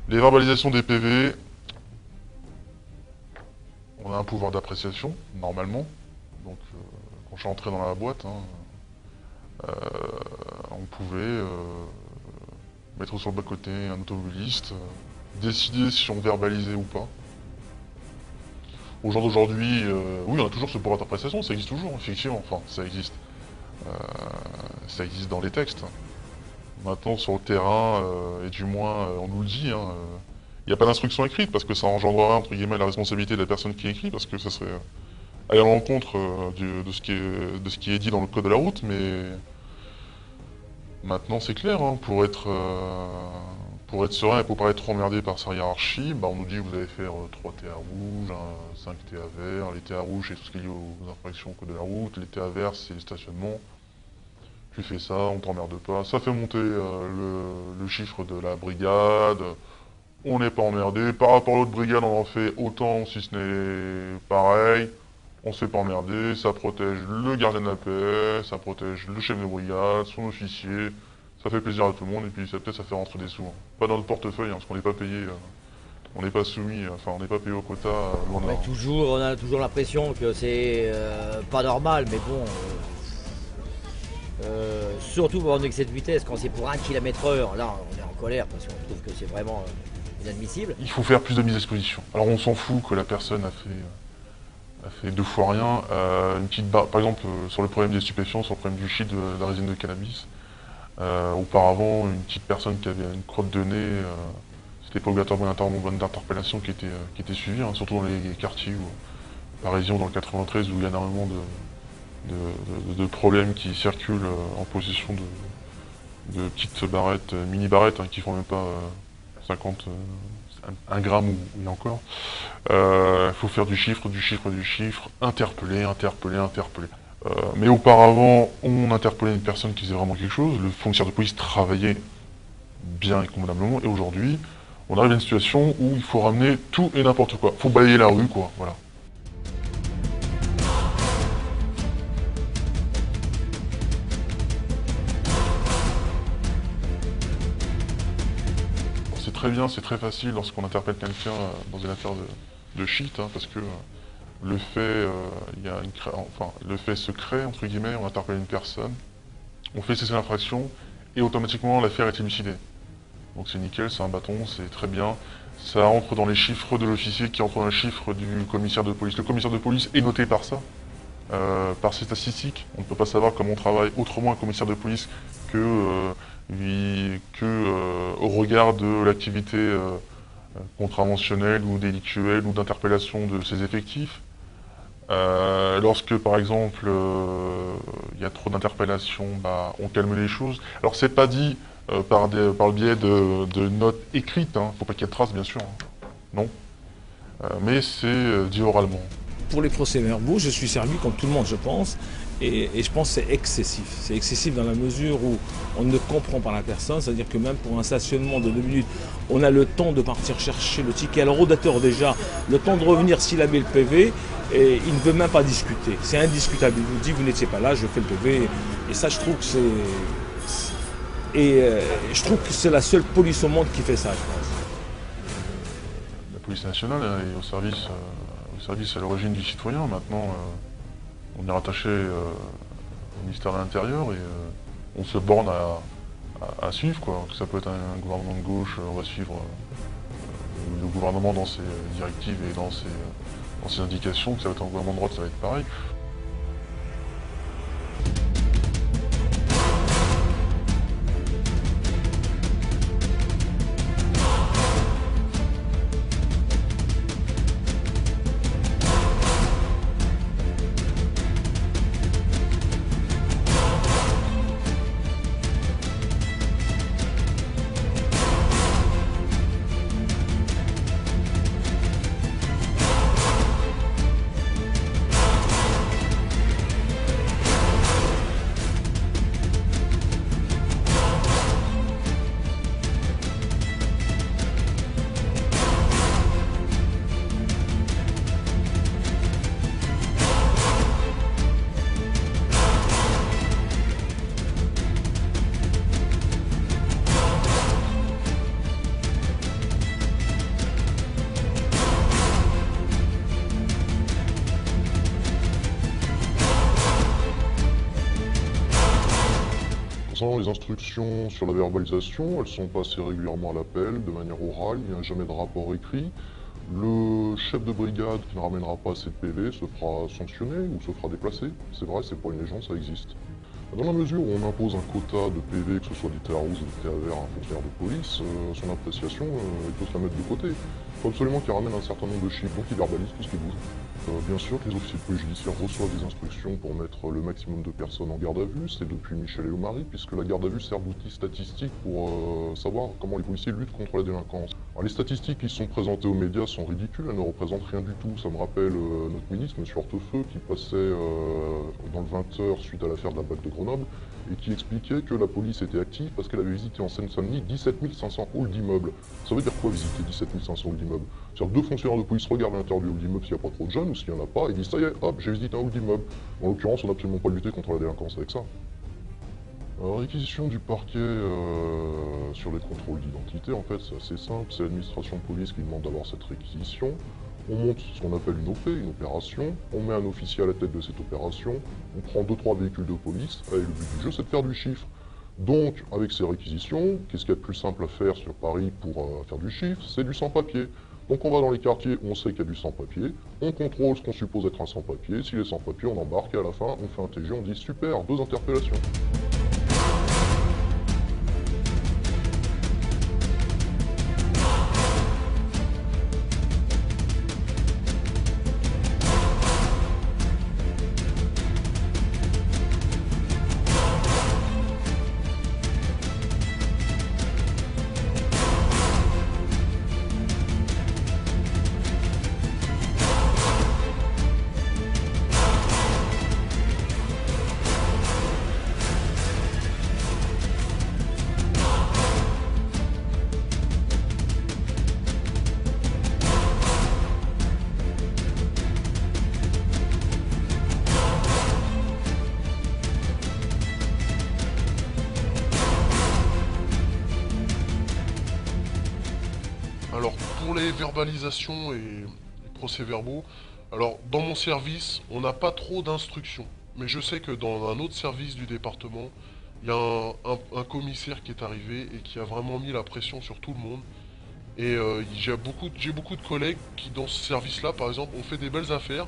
Les verbalisations des PV, on a un pouvoir d'appréciation, normalement. Donc, quand je suis entré dans la boîte, hein, on pouvait mettre sur le bas-côté un automobiliste, décider si on verbalisait ou pas. Au jour d'aujourd'hui, oui, on a toujours ce pouvoir d'appréciation, ça existe toujours, effectivement. Enfin, ça existe. Euh, Ça existe dans les textes. Maintenant, sur le terrain, et du moins, on nous le dit, hein, il n'y a pas d'instruction écrite parce que ça engendrerait, entre guillemets, la responsabilité de la personne qui écrit parce que ça serait aller à l'encontre de ce qui est dit dans le code de la route, mais maintenant c'est clair, hein, pour être serein et pour pas être emmerdé par sa hiérarchie, bah, on nous dit que vous allez faire 3 TA rouges, 5 TA verts, les TA rouges c'est tout ce qui est lié aux infractions au code de la route, les TA verts c'est les stationnements, tu fais ça, on t'emmerde pas, ça fait monter le chiffre de la brigade, on n'est pas emmerdé, par rapport à l'autre brigade on en fait autant si ce n'est pareil, on se fait pas emmerder, ça protège le gardien de la paix, ça protège le chef de brigade, son officier, ça fait plaisir à tout le monde et puis ça peut-être ça fait rentrer des sous, hein. Pas dans le portefeuille, hein, parce qu'on n'est pas payé, on n'est pas soumis, enfin on n'est pas payé au quota, loin de là, Ouais, hein. toujours, on a toujours l'impression que c'est pas normal, mais bon. Surtout pour un excès de vitesse, quand c'est pour 1 km/h, là on est en colère parce qu'on trouve que c'est vraiment inadmissible. Il faut faire plus de mise à disposition. Alors on s'en fout que la personne a fait 2 fois rien. Une petite barre, par exemple sur le problème des stupéfiants, sur le problème du shit, de la résine de cannabis. Auparavant, une petite personne qui avait une crotte de nez, c'était pas obligatoirement d'interpellation qui était suivie, hein, surtout dans les quartiers parisiens ou dans le 93 où il y a énormément de problèmes qui circulent en possession de petites barrettes, mini-barrettes, hein, qui font même pas 50, 1 gramme ou encore. Il faut faire du chiffre, du chiffre, du chiffre, interpeller, interpeller, interpeller. Mais auparavant, on interpellait une personne qui faisait vraiment quelque chose, le fonctionnaire de police travaillait bien et convenablement, et aujourd'hui, on arrive à une situation où il faut ramener tout et n'importe quoi. Faut balayer la rue, quoi, voilà. C'est très bien, c'est très facile lorsqu'on interpelle quelqu'un dans une affaire de shit, hein, parce que le fait, enfin, le fait se crée, entre guillemets, on interpelle une personne, on fait cesser l'infraction, et automatiquement l'affaire est élucidée. Donc c'est nickel, c'est un bâton, c'est très bien. Ça entre dans les chiffres de l'officier qui entre dans les chiffres du commissaire de police. Le commissaire de police est noté par ça, par ces statistiques. On ne peut pas savoir comment on travaille autrement un commissaire de police que, au regard de l'activité contraventionnelle ou délictuelle ou d'interpellation de ses effectifs. Lorsque par exemple il y a trop d'interpellations, bah, on calme les choses. Alors c'est pas dit par le biais de notes écrites, hein. Faut pas qu'il y ait de traces bien sûr, hein. Non. Mais c'est dit oralement. Pour les procès-verbaux, je suis servi comme tout le monde, je pense. Et je pense que c'est excessif. C'est excessif dans la mesure où on ne comprend pas la personne. C'est-à-dire que même pour un stationnement de 2 minutes, on a le temps de partir chercher le ticket. Alors, au dateur déjà, le temps de revenir s'il a mis le PV, et il ne veut même pas discuter. C'est indiscutable. Il vous dit, vous n'étiez pas là, je fais le PV. Et ça, je trouve que c'est... Et je trouve que c'est la seule police au monde qui fait ça, je pense. La police nationale est au service à l'origine du citoyen. Maintenant, on est rattaché au ministère de l'Intérieur et on se borne à suivre, quoi. Que ça peut être un gouvernement de gauche, on va suivre le gouvernement dans ses directives et dans ses indications, que ça va être un gouvernement de droite, ça va être pareil. Concernant les instructions sur la verbalisation, elles sont passées régulièrement à l'appel, de manière orale, il n'y a jamais de rapport écrit. Le chef de brigade qui ne ramènera pas assez de PV se fera sanctionner ou se fera déplacer. C'est vrai, c'est pas une légende, ça existe. Dans la mesure où on impose un quota de PV, que ce soit du TA rouge ou du TA vert à un fonctionnaire de police, son appréciation, il peut se la mettre de côté. Il faut absolument qu'il ramène un certain nombre de chiffres, donc il verbalise tout ce qui bouge. Bien sûr que les officiers de police judiciaire reçoivent des instructions pour mettre le maximum de personnes en garde à vue, c'est depuis Michel et Omari, puisque la garde à vue sert d'outil statistique pour savoir comment les policiers luttent contre la délinquance. Alors, les statistiques qui sont présentées aux médias sont ridicules, elles ne représentent rien du tout. Ça me rappelle notre ministre, M. Hortefeux, qui passait dans le 20h suite à l'affaire de la BAC de Grenoble, et qui expliquait que la police était active parce qu'elle avait visité en Seine-Saint-Denis 17 500 halls d'immeubles. Ça veut dire quoi visiter 17 500 halls d'immeubles? C'est-à-dire deux fonctionnaires de police regardent à l'intérieur du hall d'immeuble s'il n'y a pas trop de jeunes ou s'il n'y en a pas, et disent ça y est, hop, j'ai visité un hall d'immeuble. En l'occurrence, on n'a absolument pas lutté contre la délinquance avec ça. Alors, réquisition du parquet sur les contrôles d'identité, en fait, c'est assez simple. C'est l'administration de police qui demande d'avoir cette réquisition. On monte ce qu'on appelle une OP, une opération. On met un officier à la tête de cette opération. On prend 2-3 véhicules de police. Et le but du jeu, c'est de faire du chiffre. Donc, avec ces réquisitions, qu'est-ce qu'il y a de plus simple à faire sur Paris pour faire du chiffre? C'est du sans-papier. Donc on va dans les quartiers où on sait qu'il y a du sans-papier, on contrôle ce qu'on suppose être un sans-papier, s'il est sans-papier, on embarque et à la fin, on fait un TG, on dit super, 2 interpellations. Alors, pour les verbalisations et les procès-verbaux, alors dans mon service, on n'a pas trop d'instructions. Mais je sais que dans un autre service du département, il y a un commissaire qui est arrivé et qui a vraiment mis la pression sur tout le monde. Et j'ai beaucoup de collègues qui, dans ce service-là, par exemple, ont fait des belles affaires.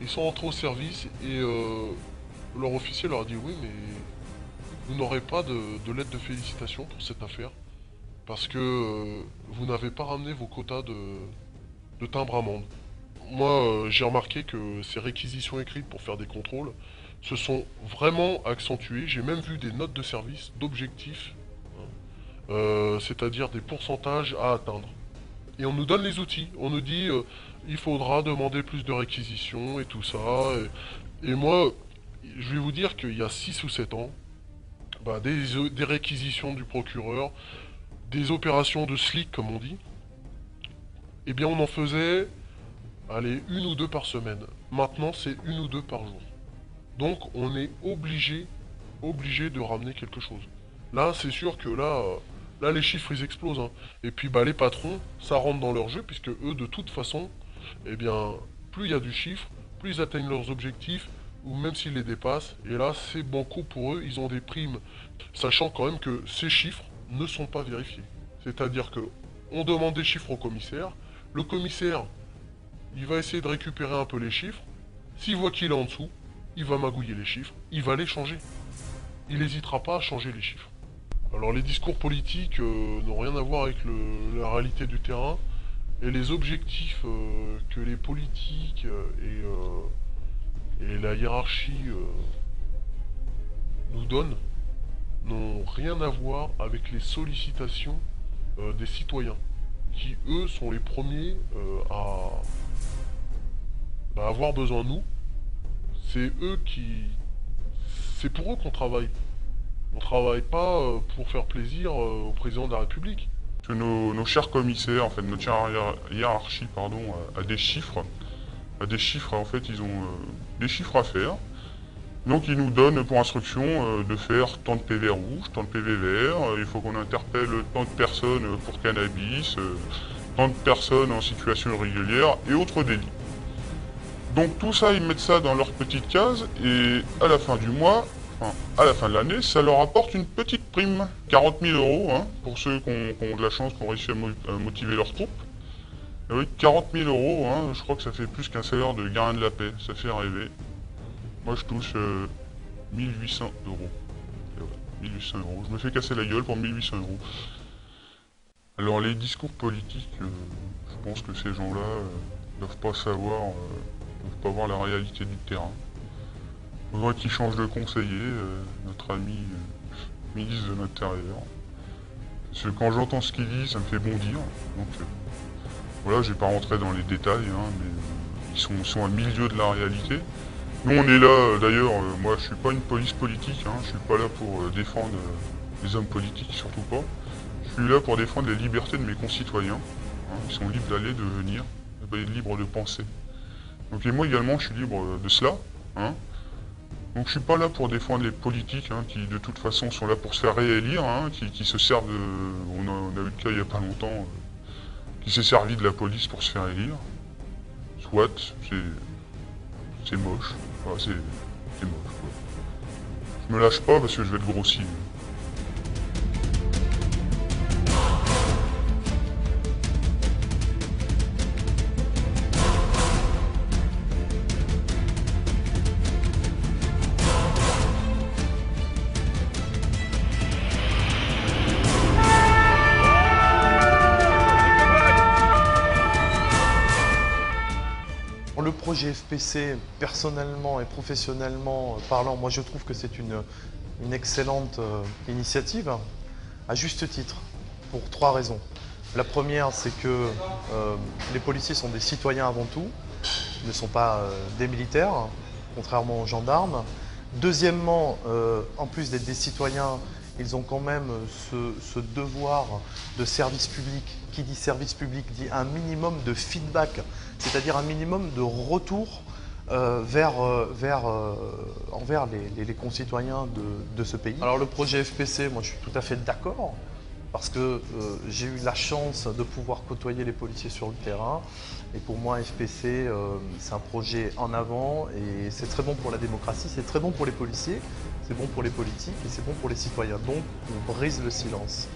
Ils sont rentrés au service et leur officier leur a dit oui, mais vous n'aurez pas de lettre de félicitations pour cette affaire. Parce que vous n'avez pas ramené vos quotas de timbre-amende. Moi, j'ai remarqué que ces réquisitions écrites pour faire des contrôles se sont vraiment accentuées. J'ai même vu des notes de service, d'objectifs, c'est-à-dire des pourcentages à atteindre. Et on nous donne les outils. On nous dit il faudra demander plus de réquisitions et tout ça. Et moi, je vais vous dire qu'il y a 6 ou 7 ans, bah, des réquisitions du procureur, des opérations de slick comme on dit, eh bien on en faisait, allez, 1 ou 2 par semaine. Maintenant c'est 1 ou 2 par jour. Donc on est obligé de ramener quelque chose. Là c'est sûr que là les chiffres ils explosent. Hein. Et puis bah les patrons, ça rentre dans leur jeu puisque eux de toute façon, eh bien plus il y a du chiffre, plus ils atteignent leurs objectifs, ou même s'ils les dépassent. Et là c'est banco pour eux, ils ont des primes. Sachant quand même que ces chiffres ne sont pas vérifiés. C'est-à-dire que on demande des chiffres au commissaire, le commissaire, il va essayer de récupérer un peu les chiffres, s'il voit qu'il est en dessous, il va magouiller les chiffres, il va les changer. Il n'hésitera pas à changer les chiffres. Alors les discours politiques n'ont rien à voir avec la réalité du terrain, et les objectifs que les politiques et la hiérarchie nous donnent n'ont rien à voir avec les sollicitations des citoyens, qui eux sont les premiers à avoir besoin de nous. C'est pour eux qu'on travaille. On travaille pas pour faire plaisir au président de la République. Que nos chers commissaires, en fait, notre chère hiérarchie, pardon, a des chiffres. En fait, ils ont des chiffres à faire. Donc ils nous donnent pour instruction de faire tant de PV rouge, tant de PV vert, il faut qu'on interpelle tant de personnes pour cannabis, tant de personnes en situation irrégulière et autres délits. Donc tout ça, ils mettent ça dans leur petite case et à la fin du mois, enfin, à la fin de l'année, ça leur apporte une petite prime, 40 000 euros, hein, pour ceux qui ont de la chance, qui ont réussi à motiver leurs troupes. Et oui, 40 000 euros, hein, je crois que ça fait plus qu'un salaire de gardien de la paix, ça fait rêver. Moi, je touche 1800 euros. Et ouais, 1800 euros. Je me fais casser la gueule pour 1800 euros. Alors, les discours politiques, je pense que ces gens-là doivent pas savoir, doivent pas voir la réalité du terrain. Il faudrait qu'ils changent de conseiller, notre ami ministre de l'Intérieur. Parce que quand j'entends ce qu'il dit, ça me fait bondir. Donc, voilà, je vais pas rentrer dans les détails, hein, mais ils sont à milieu de la réalité. Nous, on est là, d'ailleurs, moi, je suis pas une police politique, hein, je suis pas là pour défendre les hommes politiques, surtout pas. Je suis là pour défendre les libertés de mes concitoyens. Hein, ils sont libres d'aller, de venir, libres de penser. Donc, et moi également, je suis libre de cela. Hein. Donc, je suis pas là pour défendre les politiques, hein, qui, de toute façon, sont là pour se faire réélire, hein, qui se servent de... On a eu le cas il y a pas longtemps, qui s'est servi de la police pour se faire élire. Soit, c'est moche. Enfin, c'est moche, quoi. Je me lâche pas parce que je vais être grossier. Le projet FPC, personnellement et professionnellement parlant, moi je trouve que c'est une excellente initiative, à juste titre, pour 3 raisons. La première, c'est que les policiers sont des citoyens avant tout, ne sont pas des militaires, contrairement aux gendarmes. Deuxièmement, en plus d'être des citoyens, ils ont quand même ce devoir de service public. Qui dit service public dit un minimum de feedback, c'est-à-dire un minimum de retour envers les concitoyens de ce pays. Alors le projet FPC, moi je suis tout à fait d'accord, parce que j'ai eu la chance de pouvoir côtoyer les policiers sur le terrain. Et pour moi, FPC, c'est un projet en avant et c'est très bon pour la démocratie, c'est très bon pour les policiers, c'est bon pour les politiques et c'est bon pour les citoyens. Donc on brise le silence.